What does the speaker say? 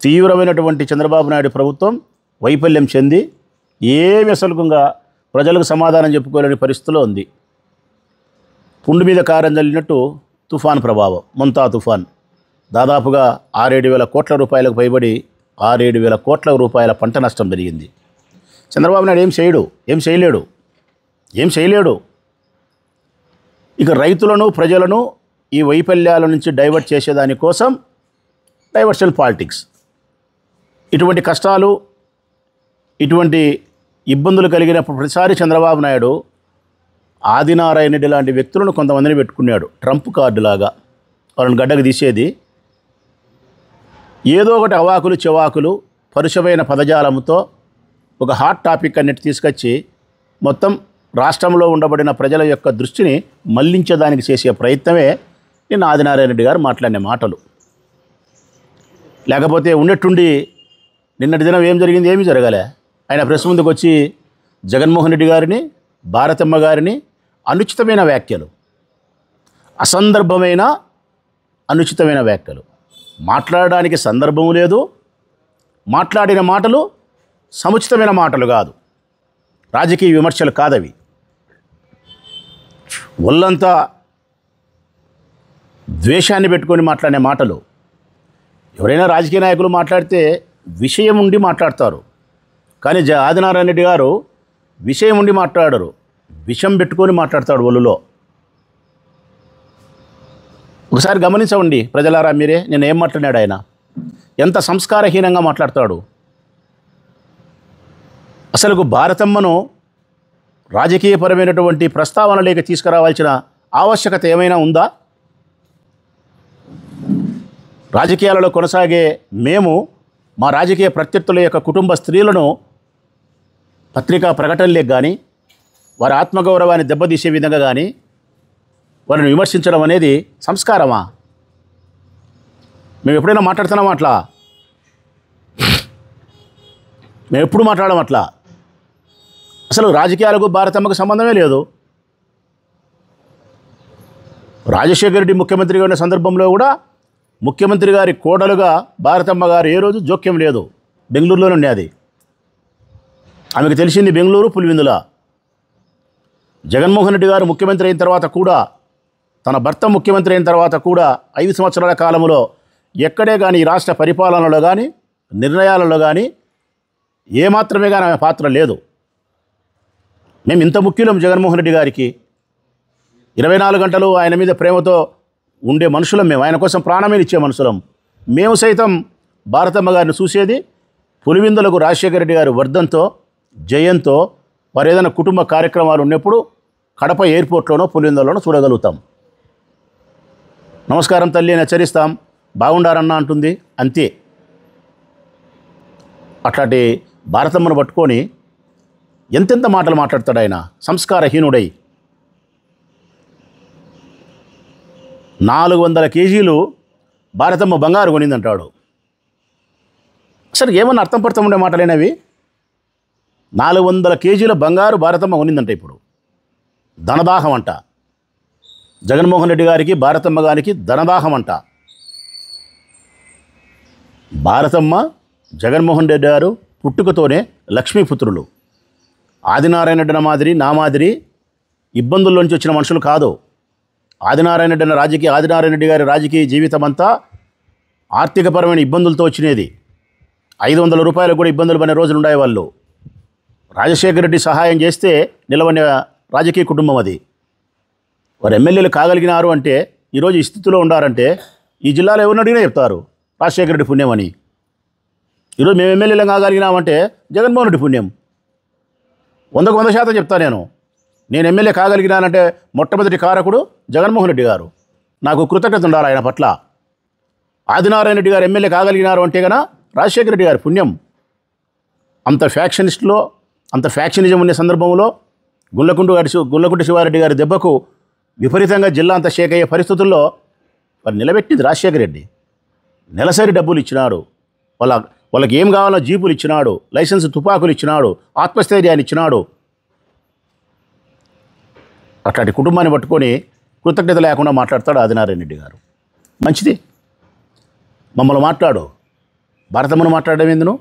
తీవ్రమైనటువంటి చంద్రబాబు నాయుడు ప్రభుత్వం వైఫల్యం చెంది ఏమి అసలుగా ప్రజలకు సమాధానం చెప్పుకోలేని పరిస్థితిలో ఉంది. పుండు మీద కారం చల్లినట్టు తుఫాన్ ప్రభావం, మొంతా తుఫాన్ దాదాపుగా 6-7 వేల కోట్ల రూపాయలకు పైబడి 6-7 వేల కోట్ల రూపాయల పంట నష్టం జరిగింది. చంద్రబాబు నాయుడు ఏం చేయలేడు. ఇక రైతులను ప్రజలను ఈ వైఫల్యాల నుంచి డైవర్ట్ చేసేదానికోసం డైవర్షన్ పాలిటిక్స్. ఇటువంటి కష్టాలు, ఇటువంటి ఇబ్బందులు కలిగినప్పుడు ప్రతిసారి చంద్రబాబు నాయుడు ఆదినారాయణ రెడ్డి లాంటి వ్యక్తులను కొంతమందిని పెట్టుకున్నాడు. ట్రంప్ కార్డులాగా వాళ్ళని గడ్డకు తీసేది. ఏదో ఒకటి అవాకులు చెవాకులు పరుషమైన పదజాలంతో ఒక హాట్ టాపిక్ అన్నిటి తీసుకొచ్చి మొత్తం రాష్ట్రంలో ఉండబడిన ప్రజల యొక్క దృష్టిని మళ్లించడానికి చేసే ప్రయత్నమే నిన్న ఆదినారాయణ రెడ్డి గారు మాట్లాడిన మాటలు. లేకపోతే ఉన్నట్టుండి నిన్నటి దినం ఏం జరిగింది? ఏమీ జరగలే. ఆయన ప్రెస్ ముందుకు వచ్చి జగన్మోహన్ రెడ్డి గారిని, భారతమ్మ గారిని అనుచితమైన వ్యాఖ్యలు, అసందర్భమైన అనుచితమైన వ్యాఖ్యలు, మాట్లాడడానికి సందర్భం లేదు, మాట్లాడిన మాటలు సముచితమైన మాటలు కాదు, రాజకీయ విమర్శలు కాదవి. ఒళ్ళంతా ద్వేషాన్ని పెట్టుకొని మాట్లాడే మాటలు. ఎవరైనా రాజకీయ నాయకులు మాట్లాడితే విషయం ఉండి మాట్లాడతారు, కానీ ఆదినారాయణ రెడ్డి గారు విషయం ఉండి మాట్లాడరు, విషం పెట్టుకొని మాట్లాడతాడు ఒళ్ళులో. ఒకసారి గమనించండి ప్రజలారా మీరే, నేను ఏం మాట్లాడాడు ఆయన, ఎంత సంస్కారహీనంగా మాట్లాడతాడు. అసలు భారతమ్మను రాజకీయపరమైనటువంటి ప్రస్తావనలోకి తీసుకురావాల్సిన ఆవశ్యకత ఏమైనా ఉందా? రాజకీయాలలో కొనసాగే మేము మా రాజకీయ ప్రత్యర్థుల యొక్క కుటుంబ స్త్రీలను పత్రికా ప్రకటనలకు కానీ, వారి ఆత్మగౌరవాన్ని దెబ్బతీసే విధంగా కానీ వారిని విమర్శించడం అనేది సంస్కారమా? మేము ఎప్పుడైనా మాట్లాడుతున్నామా అట్లా? మేము ఎప్పుడు మాట్లాడడం అట్లా? అసలు రాజకీయాలకు భారతమ్మకు సంబంధమే లేదు. రాజశేఖర రెడ్డి ముఖ్యమంత్రిగా ఉన్న సందర్భంలో కూడా ముఖ్యమంత్రి గారి కోడలుగా భారతమ్మ గారు ఏ రోజు జోక్యం లేదు. బెంగళూరులోనే ఉండేది. ఆమెకు తెలిసింది బెంగళూరు, పులివెందుల. జగన్మోహన్ రెడ్డి గారు ముఖ్యమంత్రి అయిన తర్వాత కూడా, తన భర్త ముఖ్యమంత్రి అయిన తర్వాత కూడా 5 సంవత్సరాల కాలంలో ఎక్కడే కానీ ఈ రాష్ట్ర పరిపాలనలో కానీ నిర్ణయాలలో కానీ ఏమాత్రమే కానీ ఆమె పాత్ర లేదు. మేము ఇంత ముఖ్యులం జగన్మోహన్ రెడ్డి గారికి. 24 గంటలు ఆయన మీద ప్రేమతో ఉండే మనుషులం మేము, ఆయన కోసం ప్రాణమే ఇచ్చే మనుషులం. మేము సైతం భారతమ్మ గారిని చూసేది పులివెందులకు రాజశేఖర రెడ్డి గారి వర్ధంతో, జయంతో, వారు ఏదైనా కుటుంబ కార్యక్రమాలు ఉన్నప్పుడు కడప ఎయిర్పోర్ట్లోనో పులివెందులోనో చూడగలుగుతాం. నమస్కారం తల్లి అని హెచ్చరిస్తాం, బాగుండారన్నా అంటుంది, అంతే. అట్లాంటి భారతమ్మను పట్టుకొని ఎంతెంత మాటలు మాట్లాడతాడు ఆయన, సంస్కారహీనుడై. 400 కేజీలు భారతమ్మ బంగారు కొనిందంటాడు. అసలు ఏమన్నా అర్థం పడుతూ ఉండే మాటలేనవి? 400 కేజీల బంగారు భారతమ్మ కొనిందంట. ఇప్పుడు ధనదాహం అంట. జగన్మోహన్ రెడ్డి గారికి, భారతమ్మ గారికి ధనదాహం అంట. భారతమ్మ, జగన్మోహన్ రెడ్డి గారు పుట్టుకతోనే లక్ష్మీపుత్రులు. ఆదినారాయణ రెడ్డి మాదిరి, నా మాదిరి ఇబ్బందుల్లోంచి వచ్చిన మనుషులు కాదు. ఆదినారాయణ రెడ్డి గారి రాజకీయ జీవితం అంతా ఆర్థికపరమైన ఇబ్బందులతో వచ్చినది. 500 రూపాయలకు కూడా ఇబ్బందులు పడిన రోజులు ఉన్నాయి. వాళ్ళు రాజశేఖర రెడ్డి సహాయం చేస్తే నిలవని రాజకీయ కుటుంబం అది. వారు ఎమ్మెల్యేలు కాగలిగినారు అంటే, ఈరోజు ఈ స్థితిలో ఉండారంటే ఈ జిల్లాలో ఎవరిని అడిగినా చెప్తారు రాజశేఖర రెడ్డి పుణ్యం అని. ఈరోజు మేము ఎమ్మెల్యేలు కాగలిగినామంటే జగన్మోహన్ రెడ్డి పుణ్యం. 100కు 100% చెప్తాను నేను ఎమ్మెల్యే కాగలిగినానంటే మొట్టమొదటి కారకుడు జగన్మోహన్ రెడ్డి గారు. నాకు కృతజ్ఞత ఉండాలి ఆయన పట్ల. ఆదినారాయణ రెడ్డి గారు ఎమ్మెల్యే కాగలిగినారు అంటే కన్నా రాజశేఖర రెడ్డి గారి పుణ్యం. అంత ఫ్యాక్షనిస్టులో, అంత ఫ్యాక్షనిజం ఉండే సందర్భంలో గుళ్ళకుంటి శివారెడ్డి గారి దెబ్బకు విపరీతంగా జిల్లా అంతా షేక్ అయ్యే పరిస్థితుల్లో వారు నిలబెట్టింది రాజశేఖర రెడ్డి. నెలసరి డబ్బులు ఇచ్చినాడు, వాళ్ళకి ఏం కావాలో జీపులు ఇచ్చినాడు, లైసెన్స్ తుపాకులు ఇచ్చినాడు, ఆత్మస్థైర్యాన్ని ఇచ్చినాడు. అట్లాంటి కుటుంబాన్ని పట్టుకొని కృతజ్ఞత లేకుండా మాట్లాడతాడు ఆదినారాయణ రెడ్డి గారు. మంచిది, మమ్మల్ని మాట్లాడు, భారతమ్మను మాట్లాడడం ఎందును?